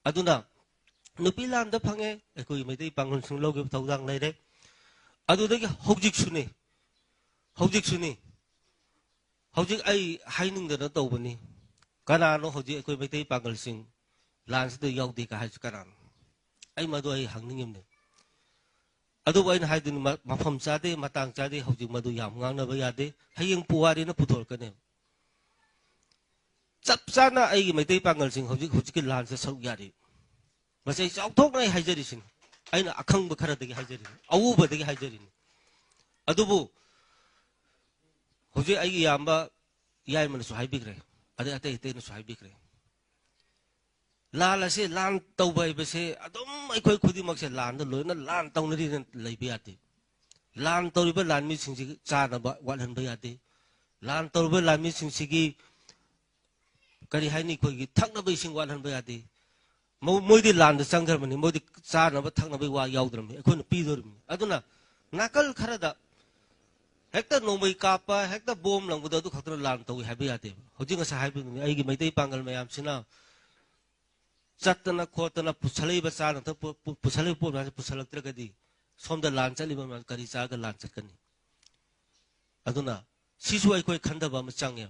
ꯑꯗꯨꯅ ꯅꯨꯄꯤ ꯂꯥꯟꯗ ꯐꯪꯉꯦ ꯑꯩꯈꯣꯏ ꯃꯩꯇꯩ ꯄꯥꯉꯜꯁꯤꯡ ꯂꯧꯈꯤꯕ ꯊꯧꯗꯥꯡ ꯂꯩꯔꯦ ꯑꯗꯨꯗꯒꯤ ꯍꯧꯖꯤꯛꯁꯨꯅꯤ ꯍꯧꯖꯤꯛ ꯑꯩ ꯍꯥꯏꯅꯤꯡꯗꯅ ꯇꯧꯕꯅꯤ ꯀꯅꯥꯅꯣ ꯍꯧꯖꯤꯛ ꯑꯩꯈꯣꯏ ꯃꯩꯇꯩ ꯄꯥꯉꯜꯁꯤꯡ ꯂꯥꯟꯁꯤꯗ ꯌꯥꯎꯗꯦ ꯀ ꯍꯥꯏꯁꯤ ꯀꯅꯥꯅꯣ ꯑꯩ ꯃꯗꯨ ꯑꯩ ꯍꯪꯅꯤꯡꯉꯤꯕꯅꯤ ꯑꯗꯨꯕꯨ ꯑꯩꯅ ꯍꯥꯏꯗꯨꯅꯤ ꯃꯐꯝ ꯆꯥꯗꯦ ꯃꯇꯥꯡ ꯆꯥꯗꯦ ꯍꯧꯖꯤꯛ ꯃꯗꯨ ꯌꯥꯝ ꯉꯥꯡꯅꯕ ꯌꯥꯗꯦ ꯍꯌꯦꯡ ꯄꯨꯋꯥꯔꯤꯅ ꯄꯨꯊꯣꯔꯛꯀꯅꯤ ꯆꯞ ꯆꯥꯅ ꯑꯩꯒꯤ ꯃꯩꯇꯩ ꯄꯥꯉꯜꯁꯤꯡ ꯍꯧꯖꯤꯛꯀꯤ ꯂꯥꯟꯁꯦ ꯁꯔꯨꯛ ꯌꯥꯔꯤ ꯃꯁꯤ ꯆꯥꯎꯊꯣꯛꯅ ꯑꯩ ꯍꯥꯏꯖꯔꯤꯁꯤꯅꯤ ꯑꯩꯅ ꯑꯈꯪꯕ ꯈꯔꯗꯒꯤ ꯍꯥꯏꯖꯔꯤꯅꯤ ꯑꯎꯕꯗꯒꯤ ꯍꯥꯏꯖꯔꯤꯅꯤ ꯑꯗꯨꯕꯨ ꯍꯧꯖꯤꯛ ꯑꯩꯒꯤ ꯏꯌꯥꯝꯕ ꯌꯥꯏꯃꯅꯁꯨ ꯍꯥꯏꯕꯤꯈ꯭ꯔꯦ ꯑꯗꯩ ꯑꯇꯩ ꯑꯇꯩꯅꯁꯨ ꯍꯥꯏꯕꯤꯈ꯭ꯔꯦ ꯂꯥꯟ ꯑꯁꯤ ꯂꯥꯟ ꯇꯧꯕ ꯍꯥꯏꯕꯁꯦ ꯑꯗꯨꯝ ꯑꯩꯈꯣꯏ ꯈꯨꯗꯤꯡꯃꯛꯁꯦ ꯂꯥꯟꯗ ꯂꯣꯏꯅ ꯂꯥꯟ ꯇꯧꯅꯔꯤꯅ ꯂꯩꯕ ꯌꯥꯗꯦ ꯂꯥꯟ ꯇꯧꯔꯤꯕ ꯂꯥꯟꯃꯤꯁꯤꯡꯁꯤ ꯆꯥꯅꯕ ꯋꯥꯠꯍꯟꯕ ꯌꯥꯗꯦ ꯂꯥꯟ ꯇꯧꯔꯤꯕ ꯂꯥꯟꯃꯤꯁꯤꯡꯁꯤꯒꯤ ꯀꯔꯤ ꯍꯥꯏꯅꯤ ꯑꯩꯈꯣꯏꯒꯤ ꯊꯛꯅꯕ ꯏꯁꯤꯡ ꯋꯥꯠꯍꯟꯕ ꯌꯥꯗꯦ ꯃꯣꯏꯗꯤ ꯂꯥꯟꯗ ꯆꯪꯈ꯭ꯔꯕꯅꯤ ꯃꯣꯏꯗꯤ ꯆꯥꯅꯕ ꯊꯛꯅꯕꯒꯤ ꯋꯥ ꯌꯥꯎꯗ꯭ꯔꯕꯅꯤ ꯑꯩꯈꯣꯏꯅ ꯄꯤꯗꯣꯔꯤꯕꯅꯤ ꯑꯗꯨꯅ ꯅꯥꯀꯜ ꯈꯔꯗ ꯍꯦꯛꯇ ꯅꯣꯡꯃꯩ ꯀꯥꯞꯄ ꯍꯦꯛꯇ ꯕꯣꯝ ꯂꯪꯕꯗ ꯑꯗꯨ ꯈꯛꯇꯅ ꯂꯥꯟ ꯇꯧꯏ ꯍꯥꯏꯕ ꯌꯥꯗꯦꯕ ꯍꯧꯖꯤꯛ ꯉꯁꯥꯏ ꯍꯥꯏꯕꯗꯨꯅꯤ ꯑꯩꯒꯤ ꯃꯩꯇꯩ ꯄꯥꯡꯒꯜ ꯃꯌꯥꯝꯁꯤꯅ ꯆꯠꯇꯅ ꯈꯣꯠꯇꯅ ꯄꯨꯁꯜꯂꯛꯏꯕ ꯆꯥꯅ ꯄꯨꯁꯜꯂꯛꯏꯕ ꯄꯣꯠ ꯃꯌꯥꯝꯁꯦ ꯄꯨꯁꯜꯂꯛꯇ꯭ꯔꯒꯗꯤ ꯁꯣꯝꯗ ꯂꯥꯟ ꯆꯠꯂꯤꯕ ꯃꯌꯥꯝ ꯀꯔꯤ ꯆꯥꯔꯒ ꯂꯥꯟ ꯆꯠꯀꯅꯤ ꯑꯗꯨꯅ ꯁꯤꯁꯨ ꯑꯩꯈꯣꯏ ꯈꯟꯊꯕ ꯑꯃ ꯆꯪꯉꯦ